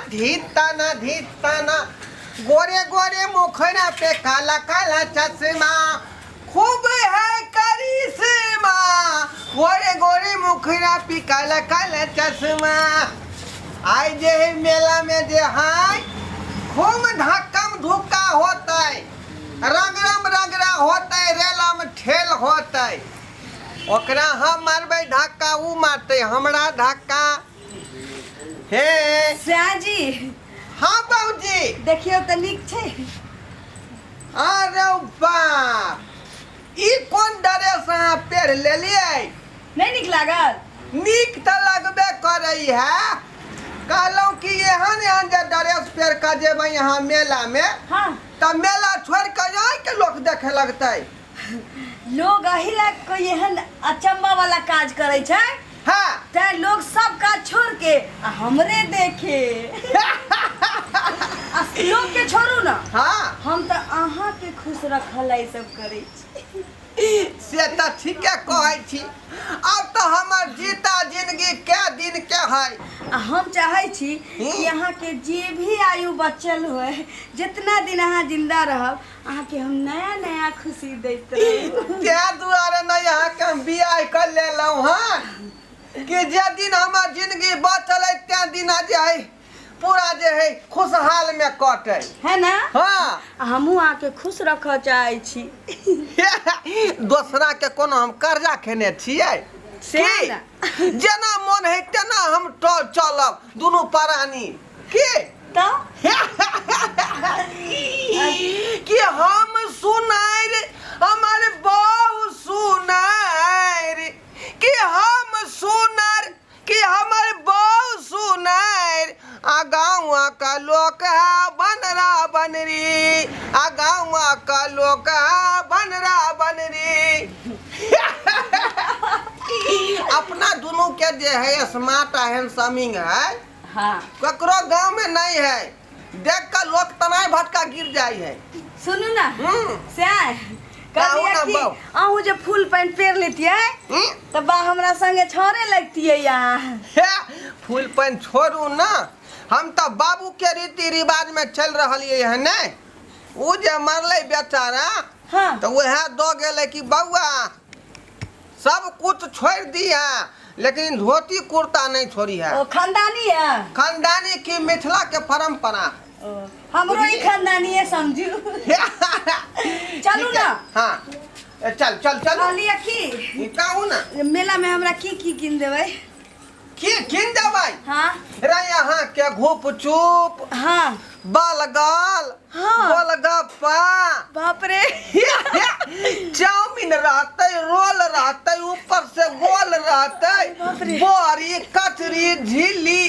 धीताना गोरे गोरे मुखड़ा पे काला काला चश्मा खूब है करिश्मा गोरे गोरे मुखड़ा पे काला काला चश्मा आई जे मेला में जे है खूब धक्कम धुक्का होता है रगड़ा होता है रेला में ठेल होता है ओकरा हम मारबे धक्का उ मारते हमरा धक्का हे श्याजी हाँ बाबूजी देखियो त नीक छै अरे बाप ई कोन ड्रेस अहाँ पहिर लेलिए नहीं नीक लागल नीक त लगबे करई है कहलौं कि एहन एहन जे ड्रेस पहिर के जेबै यहाँ मेला में हाँ त मेला छोड़ के जाए के लोग देखे लगतै लोग अही ला कोई एहन अचंबा वाला काज करे छै हाँ ते लोग सब काज छोड़ के हमरे देखे लोग के छोड़ू ना हाँ हम तो अहाँ के खुश रखल है सब करे छी से त ठीके कहै छी अब तो हमर जीता जिंदगी के दिन के है हम चाहे छी कि यहाँ के जे भी आयु बचल हुए जितना दिन अहाँ जिंदा रहब अहाँ के हम नया नया खुशी दैत रहब ते दुआरे न यहाँ के हम बियाह कर लेलौं हन कि जे दिन हमर जिंदगी बचल है ते दिन जे है पूरा जे है खुशहाल में कटे है ना हाँ हमहू आके खुश रख चाहे छी दोसरा के कोनो हम कर्जा खेने छियै से की? ना जेना मन है तेना हम चलब दुनू प्राणी की तो कि हम सुनार हमारे बहु सुनार कि हम सुनार कि हमारे बहु सुनार आ गाँव का लोग है बनरा बनरी आ गाँव का लोग है बनरा बनरी अपना दोनों के जे है स्मार्ट हैंडसमिंग है हाँ ककरो गांव में नहीं है देख कर लोग तनाय भटका गिर जाए है सुनू ना से कहू ना कभी बहू। अहू जे फूल पैंट पहिर लेतिए तब बा हमरा संगे छोड़े लगतिए यहाँ फूल पैन छोड़ू ना हम तो बाबू के रीति रिवाज में चल रही है ने उ जे मरले बेचारा हाँ तो वह दो गेले कि बउआ सब कुछ छोड़ दिया लेकिन धोती कुर्ता नहीं छोड़ी है ओ खानदानी है खानदानी की मिथिला के परंपरा हमरो ही खानदानी है समझू चलू ना हाँ चल चल चल कहलिए की कहू ना मेला में हमरा की किन देबै की किन देबै हाँ रे यहाँ के घूप चुप हाँ बलगाल हाँ। गोलगप्पा बाप रे चाउमीन रहते रोल रहते ऊपर से गोल बाप रहते रे। बोरी कचरी झिल्ली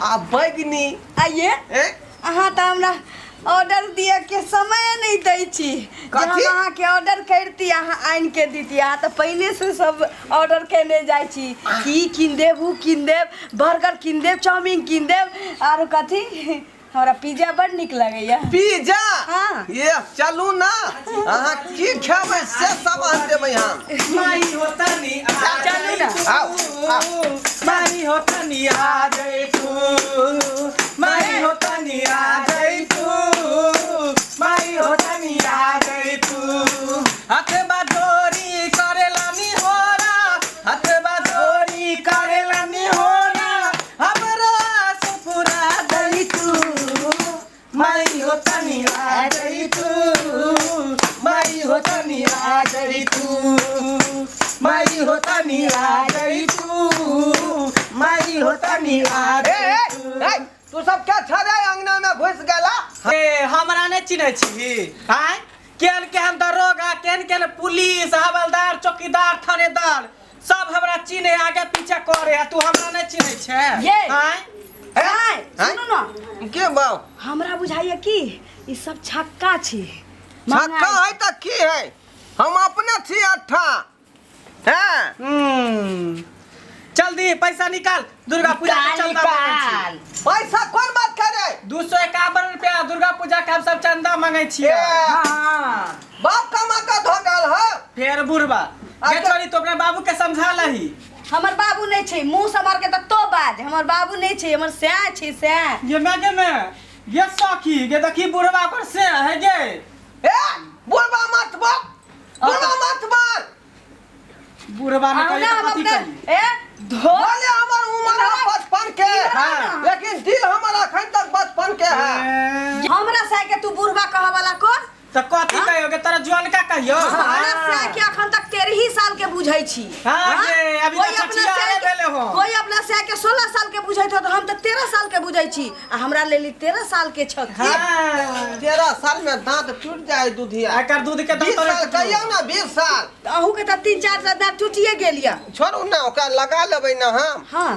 आ बैगनी आइए अहाँ तो हमरा ऑर्डर दिए के समय नहीं दै छी जब कथी? हम अहाँ के ऑर्डर करती अहाँ आइन के दीती अहाँ तो पहले से सब ऑर्डर करने जाय छी की किन देब उ किन देब बर्गर किन देब चाउमीन किन देब आरो कथी हमरा पिज्जा बड़ निक लगैया पिज्जा हाँ। ये चलू ना अहाँ की खेबै से सामान देबै हम माई होता नी आ चलू ना आओ माई होता नी आ जाए तू माई होता नी आ जाए तू माई होता नी आ जाए तू हाथ बादोरी करेला नी होरा हाथ बादोरी करेला नी होरा हमरा सुपुरा दई तू माई होता नी आ जाए तू माई होता नी आ जाए तू माई होता नी आ गई तू माई होता नी आ गई तू सब क्या छड़े अंगना में घुस गेला ए हमरा ने चिन्है छी हाय केन के हम दरोगा केन केन पुलिस हवलदार चौकीदार थानेदार सब हमरा चिन्हे आगे पीछे करे तू हमरा ने चिन्है छे ये। हाय हाय सुनू ना के बाऊ हमरा बुझाइए कि ई सब छक्का छी छक्का है तो की है हम अपने छी अट्ठा हैं चल दी पैसा निकाल दुर्गा पूजा के चंदा मांगै छी पैसा कौन बात करे 251 रुपया दुर्गा पूजा के हम सब चंदा मांगै छियै ए। हां बाप कमा का धगल है फेर बुढ़बा अच्छा। ये छोरी तो अपने बाबू के समझा लही हमर बाबू नहीं छे मुंह संभाल के तो बाज हमर बाबू नहीं छे हमर सै छे सै ये मैं ये सखी ये देखी बुढ़वा पर से है गे ए बुढ़वा मत बोल बुढ़वा मत बोल बुढ़वा ने कही तो कथी कही ए धो बोले हमर उम्र है 55 के हाँ। लेकिन दिल हमारा अखन तक 55 के है हमरा सै के तू बुढ़वा कह वाला कौन तो कथी कहियोगे तोरा जवान का कहियो हमरा सै के अखन तक 13 साल के बुझै छी हां ये अभी कोई तो अपना छचिया सै रे के- बेले हो कोई अपना सै के 16 साल के बुझैत हो तो हम तो 13 साल के बुझै छी आ हमरा लेली 13 साल के छ हां 13 साल में दांत टूट जाए दूधिया एकर दूध के 20 दांत साल कहियो ना 20 साल अहू के तो 3-4 दांत टूटिए गेल या छोड़ू ना ओकरा लगा लेबै ना हम हाँ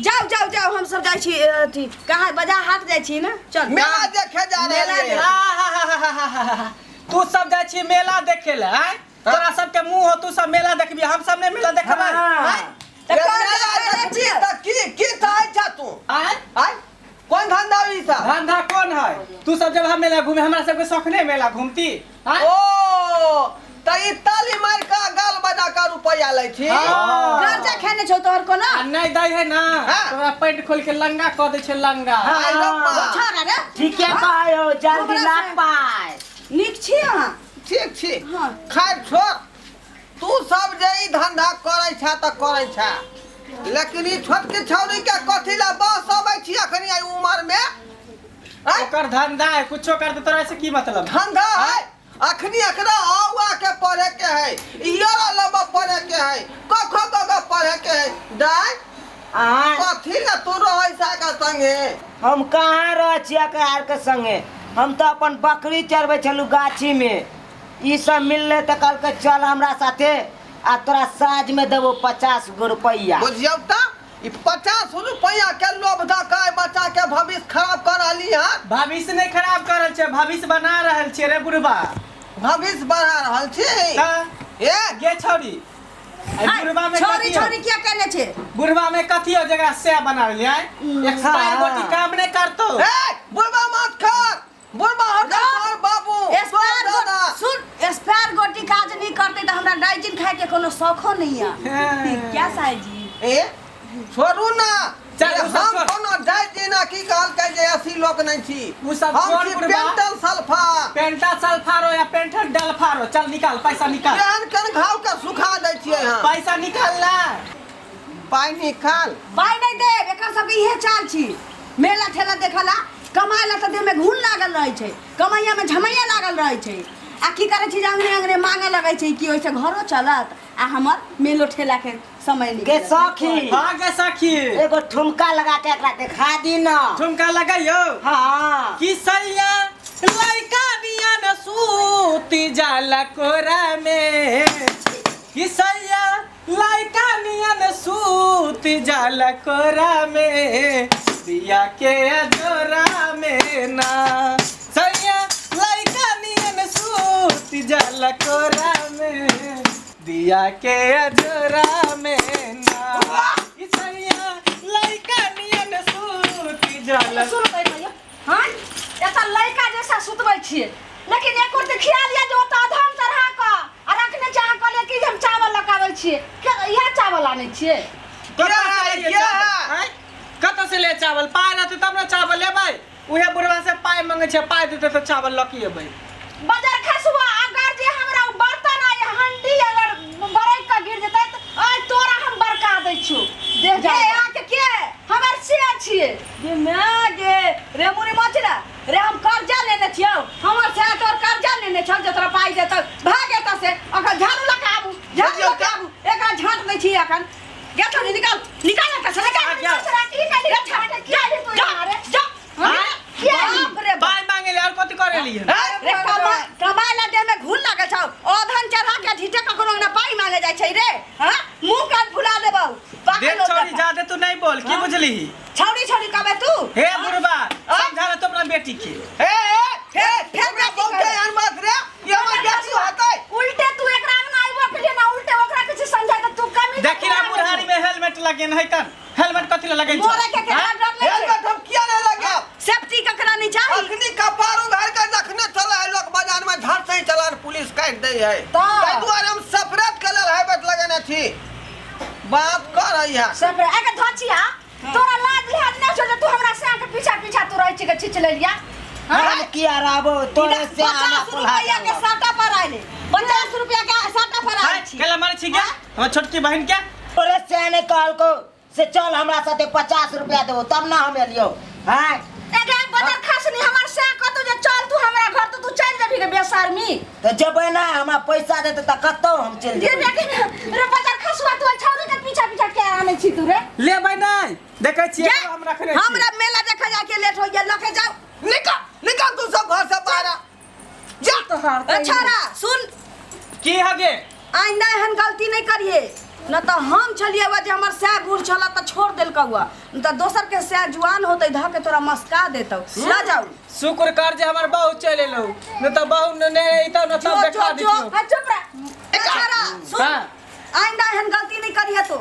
जाओ हम सब जाइ छी अथी कहाँ बाजार हाट जाइ छी ना चल मेला देखे जा मेला रहे देखे। आहाहाहाहाहा। तू सब जाय छी मेला देखे ले हैं तोरा सब के मुंह हो तू सब मेला देखबी हम सब ने मेला देखबै हैं त कौन जाय की चाहे जा तू आय आय कौन धंधा ई सब धंधा कौन है तू सब जब हम मेला घूमे हमरा सब के शौक नहीं मेला घूमती हैं ओ त ई ताली मार का गाल बजा का रुपया लै छी हाँ। कर्जा खेने छौ तोहर को ना आ नहीं दै है ना हाँ। तोरा पेट खोल के लंगा क दे छै लंगा आय लम्बा। छोरा रे ठीके कहयो जल्दी हमरा ना से- पाए नीक छी अहाँ ठीक छी हाँ। खैर छोड़ तू सब जे ई धंधा करै छा त करै छा लेकिन ई छोटकी छौरी के कथी ला बस अबै छी अखनी आई उम्र में आय ओकर धंधा है कुछो कर दे तोरा से की मतलब धंधा है अखनी एकरा आवा के पढ़े के है इयारा लब पढ़े के है कखो गग पढ़े के है दाय आय कथी ला तू रहै सा का संगे हम कहाँ रह छियै आर के संगे हम तो अपन बकरी चरबै छलू गाछी में ई सब मिलले तो कल के चल हमरा साथे आ तोरा साँझ में देबो 50 गो रुपया बुझियौ त ई 50 रुपया के लोभ धकाय बच्चा के भविष्य खराब करली हां भविष्य नहीं खराब करल छै भविष्य बना रहल छै रे बुढ़वा भविष्य बढ़ा रहल छी त ए गे छोरी आई बुढ़वा में छोरी कथी हो? छोरी क्या कहने छे बुढ़वा में कथी हो जगह से बना लिया एक्सपायर हाँ। गोटी काम नहीं करतो ए बुढ़वा मत कर बुढ़वा हट कर बाबू एक्सपायर दादा सुन एक्सपायर गोटी काज नहीं करते तो हमरा डाइजिन खाए के कोनो शौखो नहीं है हाँ। क्या साई जी ए छोड़ू ना चल, ये उ सब हम छोड़। कोनो जाय जीना की कहल के जे ऐसी लोग नहीं छी उ सब हम छोड़ छी बुढ़वा। पेंटल सल्फा पेंटा सल्फारो या पेंटा डलफारो चल निकाल पैसा निकाल केहन केहन घाव के सुखा दै छियै हम पैसा निकाल ना पाई निकाल पाई नहीं दे एकर सबके इहे चाल छी मेला ठेला देखला कमाए ला त देह में घून लागल रहे छै कमाइया में झमैया लागल रहे छै आ की करे छी अंगने अंगने मांगे लगे छै कि ओइसे घरो चलत आ हमर मेलो ठेला के समय के निकल सखी हाँ गे सखी एगो ठुमका लगा के एकरा देखा दी न ठुमका लगाइयो हाँ कि सैया लइका दिया न सूती जाला कोरा में कि सैया लइका दिया न सूती जाला कोरा में दिया के अजोरा में ना सैया लइका दिया न सूती जाला कोरा में दिया के अजोरा में ना कि सैया लइका दिया न सूती जाला सुनबै भैया हां एता लड़का जैसा सुतबै छियै लेकिन एक और देखिया लिया जो त आधाम चढ़ा क आ रखने चाह कहले कि हम चावल लगाबै छियै इहा चावल आनै छियै कत से ले चावल पाय रहते तब ना चावल लेबै उहे बुढ़वा से पाय मांगे छै पाय देते तो चावल लकी एबै बाजार खसुआ अगर जे हमरा उ बर्तन आ हंडी अगर बरक के गिर जेतै त आइ तोरा हम बरका दै छु दे जा ए आके के हमर से छियै जे मैं गे रे मुनी मछरा रे हम कर्जा लेने छियौ हमर से तोर कर्जा लेने छौ जे तोरा पाई देतौ भाग एत से अखन झाड़ू लगाबू एकरा झाट दै छी अखन गे छोरी निकाल एत से निकाल मछरा की कली रे झाट क्या रे तू यार जा बाप रे पाय मांगे ले और कथि करे लिए रे कमाए ला दे में घुन लागल छौ ओधन चढ़ा के झीटे ककरो ना पाई मांगे जाय छै रे हां मुंह कान फुला देबौ देख छोरी ज्यादा तू नहीं बोल की बुझली छौरी कहबे तू हे बुढ़वा समझा तो अपना बेटी के फिर बहुते अनमत रे ये हमर बेटी होतै उल्टे तू एकरा में आइबो के लिए ना उल्टे ओकरा किछ समझा त तू कमी देखी ना बुढ़ारी में हेलमेट लगे नहीं तन हेलमेट कथि लगै छै मोरे के डर नहीं हेलमेट हम किया नहीं लगा सेफ्टी ककरा नहीं चाहिए अखनी कपारू घर के देखने चले है लोग बाजार में झट से ही चलान पुलिस काट दे है तो। ताहि दुआरे हम सफरत के लेल हेलमेट लगेने छी बात कर या सब आके धचिया तोरा लाज लिहाज नहीं छो जे तू हमरा से के पीछा पीछा तू रह छी के छिच ले लिया हम किया रहबो तोरे से आना 50 रुपया के साटा पर आइले 50 रुपया के साटा पर आइ छी केला मारे छी क्या हमर छोटकी बहन क्या तोरे से आने कहल को से चल हमरा साथे 50 रुपया देबो तब ना हम एलियो हां एगे बदर खासनी हमर से कतो जे चल तू हमरा घर तो तू चल जेबी के बेशर्मी तो जेबै ना हमरा पैसा देते त कतो हम चल जेबै रे बदर खसवा तू छौरी के पीछा पीछा के आने छी तू रे ले भाई नहीं देखै छी हम रखने छी हमरा मेला देखा जाके लेट हो गेल लके जाओ निकल तू सब घर से बाहर जा अच्छा रा सुन की हगे आइंदा हन गलती नहीं करिए न तो हम चलिए वा जे हमर सै बूढ़ छला त छोड़ देल कहुआ न तो दोसर के सै जुआन होतै ध के तोरा मस्का देतौ ना जाऊ शुक्र कर जे हमर बहु चले लो न त बहु ने इतो न तब देखा दियो चुप रह अच्छा रा सुन आइंदा हन गलती नहीं करिए तो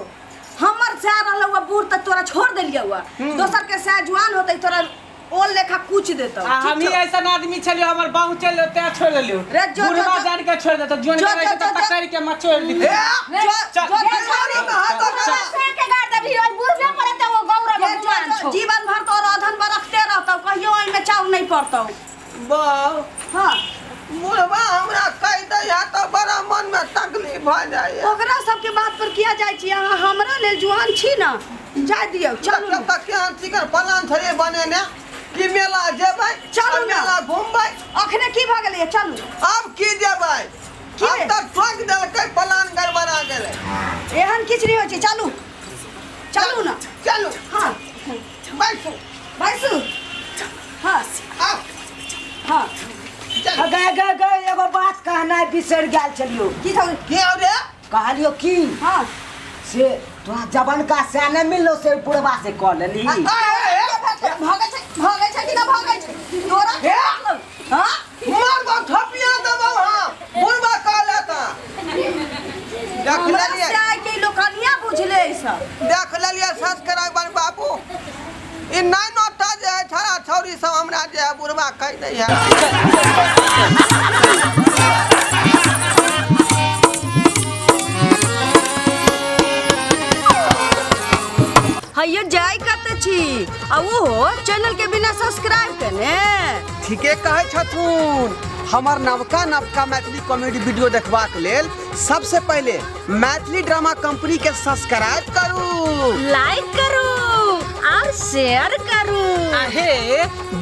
हमर सै रहलौ बूढ़ त तोरा छोड़ देलिए हुआ दोसर के सै जुआन होतै तोरा ओल लेखा कुछ देतौ हम ही ऐसा आदमी छलियो हमर बाहु चल ते छोड़ लियो रे जो बुढ़वा जान के छोड़ देतो जोन करे त पकड़ के मत छोड़ दी जीवन भर तो राधन बरखते रहतौ कहियो ओइ में चाउ नहीं पड़तौ बाऊ हां बुढ़वा हमरा कह दे या तो बड़ा मन में तकलीफ भ जाए ओकरा सब के बात पर किया जाय छी अहाँ हमरा लेल जुआन छी ना जा दियौ चलू जब तक के चिकन प्लान थरे बने ने कि मेला जेबै चलू ना। मेला घूमबै अखने की भ गेलै चलू अब की जेबै की अब तक ठोक देलकै प्लान गड़बड़ा गेलै एहन किछ नहीं होय छै चलू चलू ना चलू हां बैसू बैसू हां आओ हां गे गे गे एगो बात कहना बिसर गेल छलियो की थौ की हो रे कहलियो की हां से तोरा जवन का से न मिलो से पुरवा से कह लेली भागे छै कि ना भागे छै तोरा हां मार दो थपिया देबो हां बुढ़वा कहले त देख हमरा लेलिए से आइ के लोकनिया बुझले ई सब देख लेलिए सब्सक्राइब बन बाबू ई नहीं नोटा जे छड़ा छौरी सब हमरा जे बुढ़वा कह दै है हइयो जाय कत छी आ ओहो चैनल के बिना सब्सक्राइब कने ठीके कहे छथुन हमर नवका मैथिली कॉमेडी वीडियो देखबाक लेल सबसे पहले मैथिली ड्रामा कंपनी के सब्सक्राइब करू लाइक करू और शेयर करू आहे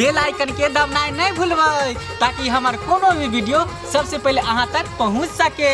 बेल आइकन के दबाना नहीं भूलबै ताकि हमार कोनो भी वीडियो सबसे पहले अहां तक पहुंच सके।